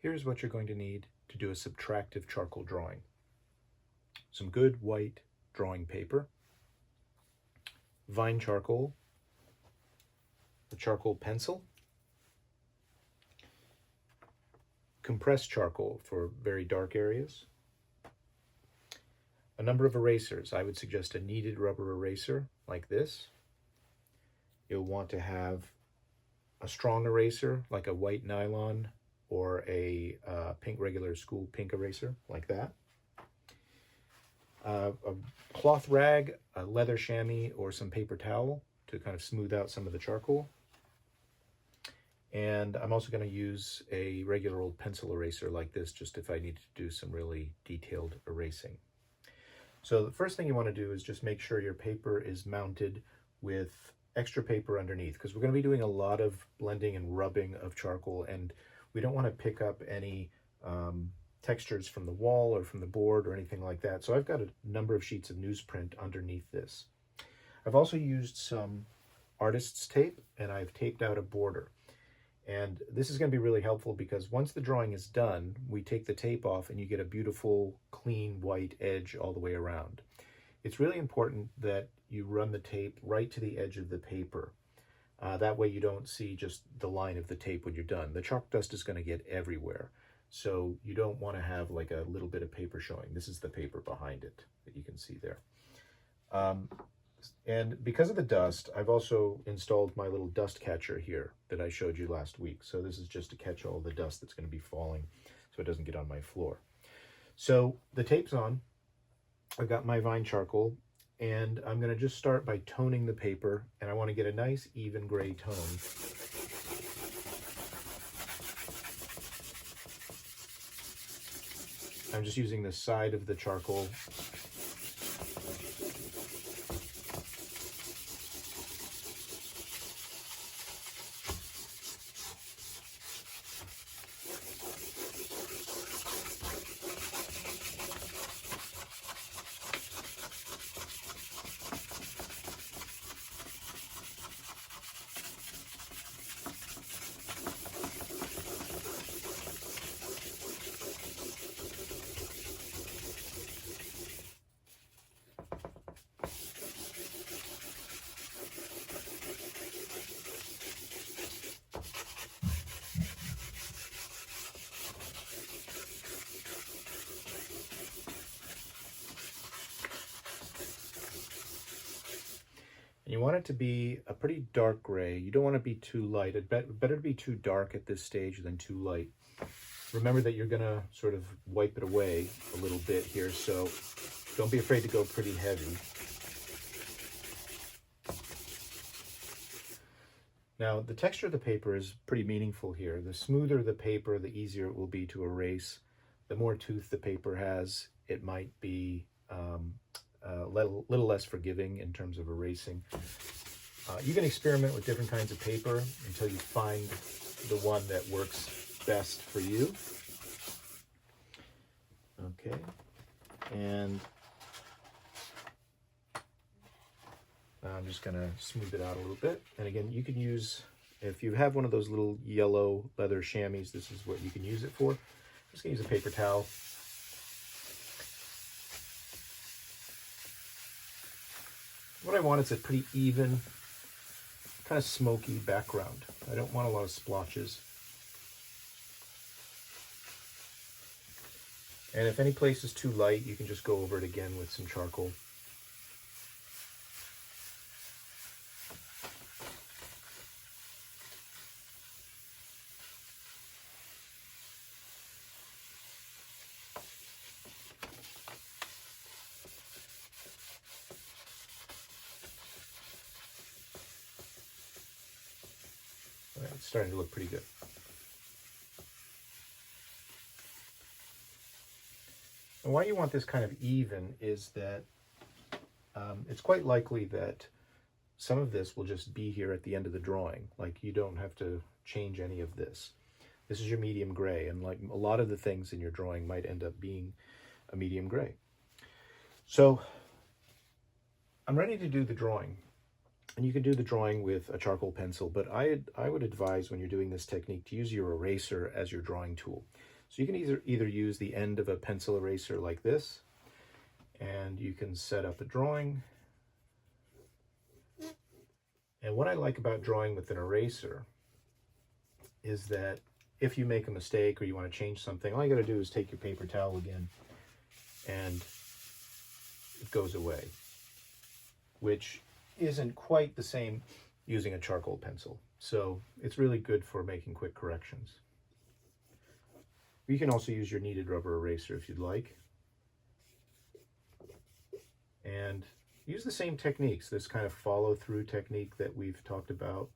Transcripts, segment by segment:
here's what you're going to need to do a subtractive charcoal drawing. Some good white drawing paper, vine charcoal, a charcoal pencil, compressed charcoal for very dark areas, a number of erasers. I would suggest a kneaded rubber eraser like this. You'll want to have a strong eraser like a white nylon or a pink regular school pink eraser like that. A cloth rag, a leather chamois, or some paper towel to kind of smooth out some of the charcoal. And I'm also going to use a regular old pencil eraser like this, just if I need to do some really detailed erasing. So the first thing you want to do is just make sure your paper is mounted with extra paper underneath, because we're going to be doing a lot of blending and rubbing of charcoal, and we don't want to pick up any textures from the wall or from the board or anything like that. So I've got a number of sheets of newsprint underneath this. I've also used some artist's tape, and I've taped out a border. And this is going to be really helpful because once the drawing is done, we take the tape off and you get a beautiful, clean, white edge all the way around. It's really important that you run the tape right to the edge of the paper. That way you don't see just the line of the tape when you're done. The chalk dust is going to get everywhere. So you don't want to have like a little bit of paper showing. This is the paper behind it that you can see there. And because of the dust, I've also installed my little dust catcher here that I showed you last week. So this is just to catch all the dust that's going to be falling so it doesn't get on my floor. So the tape's on. I've got my vine charcoal, and I'm going to just start by toning the paper, and I want to get a nice even gray tone. I'm just using the side of the charcoal. And you want it to be a pretty dark gray. You don't want to be too light. It's better to be too dark at this stage than too light. Remember that you're going to sort of wipe it away a little bit here, so don't be afraid to go pretty heavy. Now, the texture of the paper is pretty meaningful here. The smoother the paper, the easier it will be to erase. The more tooth the paper has, it might be a little less forgiving in terms of erasing. You can experiment with different kinds of paper until you find the one that works best for you. Okay, and I'm just going to smooth it out a little bit. And again, you can use, if you have one of those little yellow leather chamois, this is what you can use it for. I'm just going to use a paper towel. What I want is a pretty even, kind of smoky background. I don't want a lot of splotches. And if any place is too light, you can just go over it again with some charcoal. It's starting to look pretty good. And why you want this kind of even is that it's quite likely that some of this will just be here at the end of the drawing. Like, you don't have to change any of this. This is your medium gray, and like a lot of the things in your drawing might end up being a medium gray. So I'm ready to do the drawing. And you can do the drawing with a charcoal pencil, but I would advise when you're doing this technique to use your eraser as your drawing tool. So you can either use the end of a pencil eraser like this, and you can set up a drawing. And what I like about drawing with an eraser is that if you make a mistake or you want to change something, all you got to do is take your paper towel again and it goes away, which isn't quite the same using a charcoal pencil. So it's really good for making quick corrections. You can also use your kneaded rubber eraser if you'd like. And use the same techniques, this kind of follow through technique that we've talked about.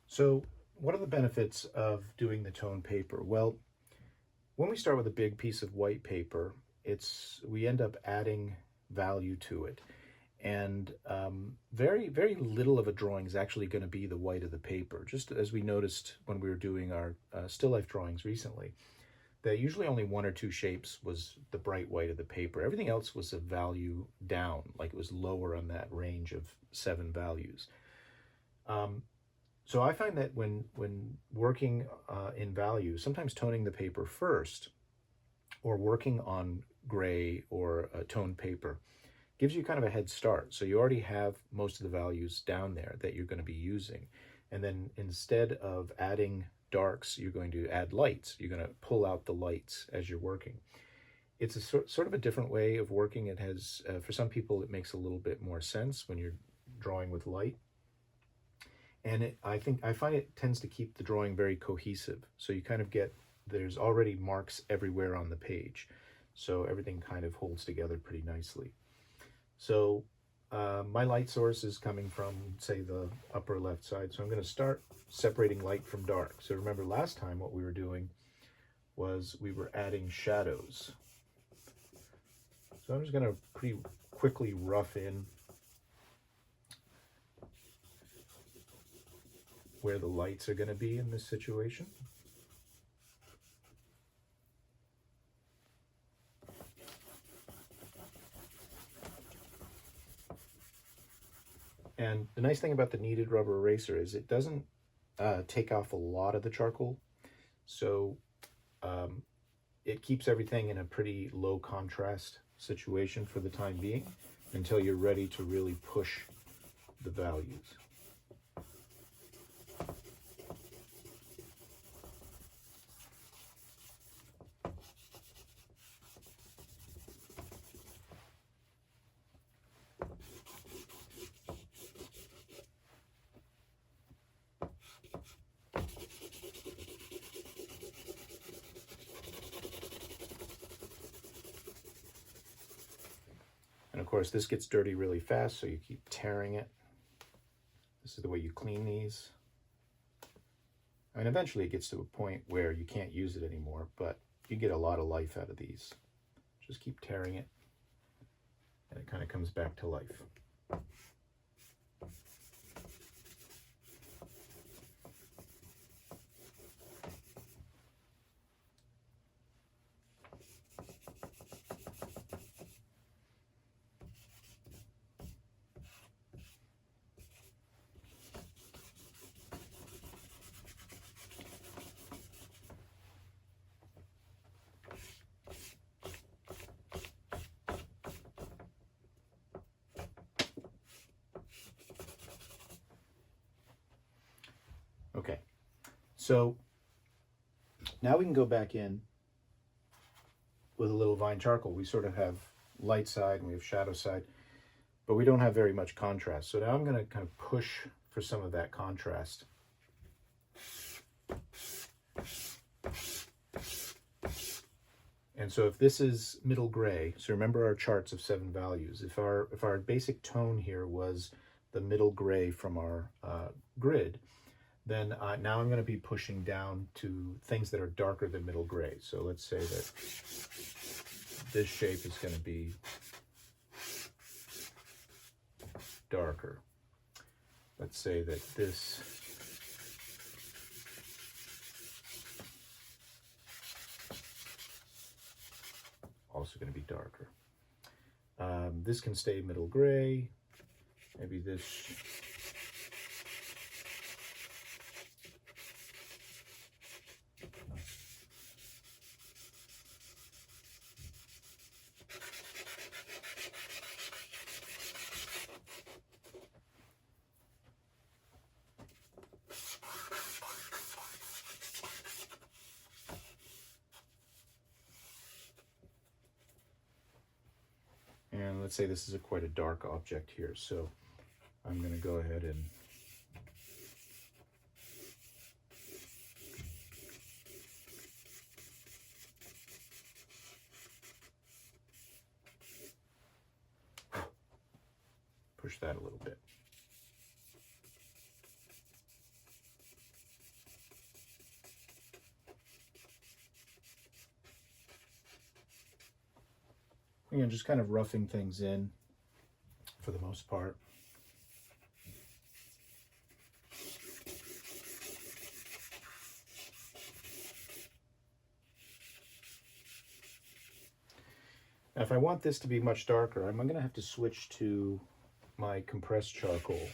So what are the benefits of doing the tone paper? Well, when we start with a big piece of white paper, we end up adding value to it. And very, very little of a drawing is actually going to be the white of the paper. Just as we noticed when we were doing our still life drawings recently, that usually only one or two shapes was the bright white of the paper. Everything else was a value down, like it was lower on that range of 7 values. So I find that when working in value, sometimes toning the paper first or working on gray or toned paper gives you kind of a head start. So you already have most of the values down there that you're going to be using. And then instead of adding darks, you're going to add lights. You're going to pull out the lights as you're working. It's a sort of a different way of working. It has, for some people, it makes a little bit more sense when you're drawing with light. And I find it tends to keep the drawing very cohesive. So you kind of there's already marks everywhere on the page. So everything kind of holds together pretty nicely. So my light source is coming from, say, the upper left side. So I'm going to start separating light from dark. So remember last time what we were doing was we were adding shadows. So I'm just going to pretty quickly rough in where the lights are going to be in this situation. And the nice thing about the kneaded rubber eraser is it doesn't take off a lot of the charcoal. So it keeps everything in a pretty low contrast situation for the time being until you're ready to really push the values. And of course, this gets dirty really fast, so you keep tearing it. This is the way you clean these. I mean, eventually it gets to a point where you can't use it anymore, but you get a lot of life out of these. Just keep tearing it, and it kind of comes back to life. Okay, so Now we can go back in with a little vine charcoal. We sort of have light side and we have shadow side, but we don't have very much contrast. So now I'm going to kind of push for some of that contrast. And so if this is middle gray, so remember our charts of 7 values. If our basic tone here was the middle gray from our grid, then now I'm going to be pushing down to things that are darker than middle gray. So let's say that this shape is going to be darker. Let's say that this also going to be darker. This can stay middle gray. Maybe this. And let's say this is quite a dark object here, so I'm going to go ahead and push that a little bit. Again, just kind of roughing things in for the most part. Now, if I want this to be much darker, I'm going to have to switch to my compressed charcoal.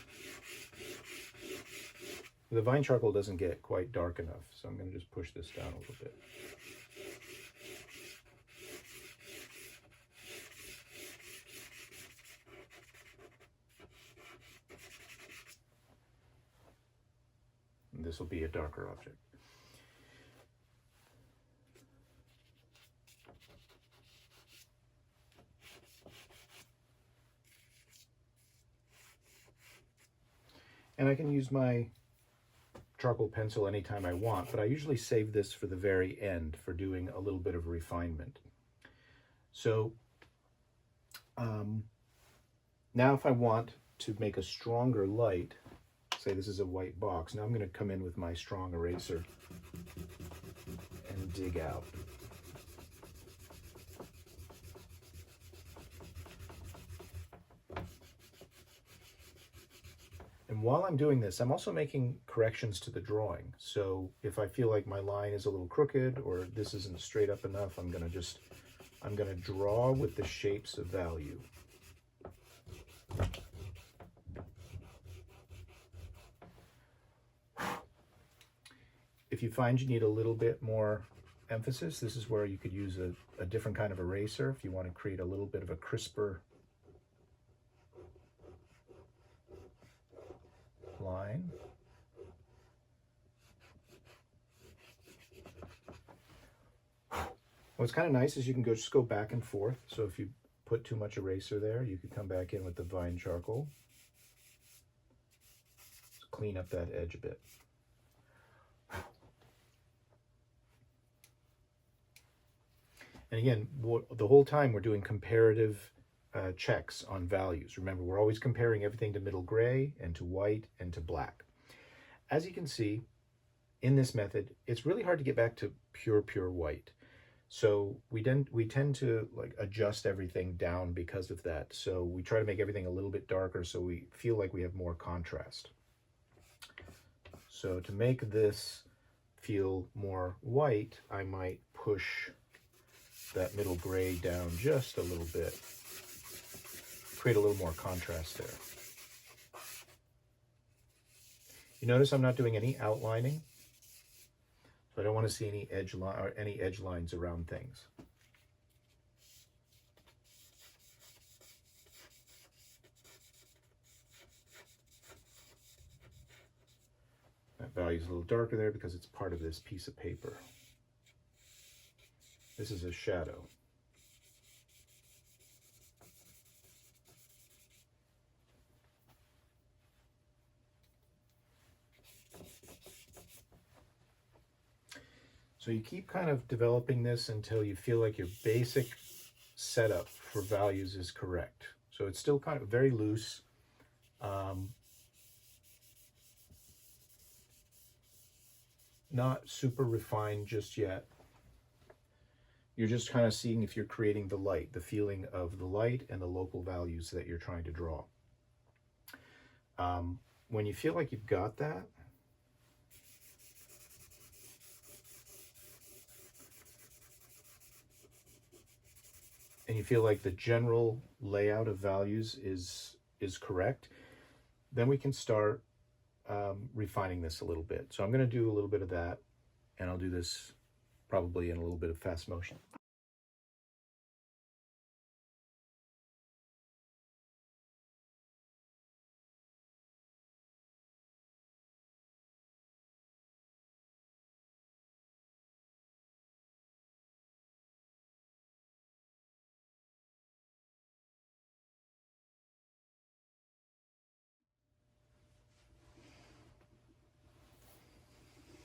The vine charcoal doesn't get quite dark enough, so I'm going to just push this down a little bit. And this will be a darker object. And I can use my charcoal pencil anytime I want, but I usually save this for the very end for doing a little bit of refinement. So now if I want to make a stronger light, say this is a white box, now I'm going to come in with my strong eraser and dig out. And while I'm doing this, I'm also making corrections to the drawing. So if I feel like my line is a little crooked or this isn't straight up enough, I'm going to draw with the shapes of value. If you find you need a little bit more emphasis, this is where you could use a different kind of eraser if you want to create a little bit of a crisper line. What's kind of nice is you can just go back and forth. So if you put too much eraser there, you could come back in with the vine charcoal. Just clean up that edge a bit. And again, the whole time we're doing comparative checks on values. Remember, we're always comparing everything to middle gray and to white and to black. As you can see, in this method, it's really hard to get back to pure white. So we tend to like adjust everything down because of that. So we try to make everything a little bit darker so we feel like we have more contrast. So to make this feel more white, I might push that middle gray down just a little bit, create a little more contrast there. You notice I'm not doing any outlining, so I don't want to see any edge lines around things. That value is a little darker there because it's part of this piece of paper. This is a shadow. So you keep kind of developing this until you feel like your basic setup for values is correct. So it's still kind of very loose. Not super refined just yet. You're just kind of seeing if you're creating the light, the feeling of the light and the local values that you're trying to draw. When you feel like you've got that, and you feel like the general layout of values is correct, then we can start refining this a little bit. So I'm going to do a little bit of that, and I'll do this probably in a little bit of fast motion.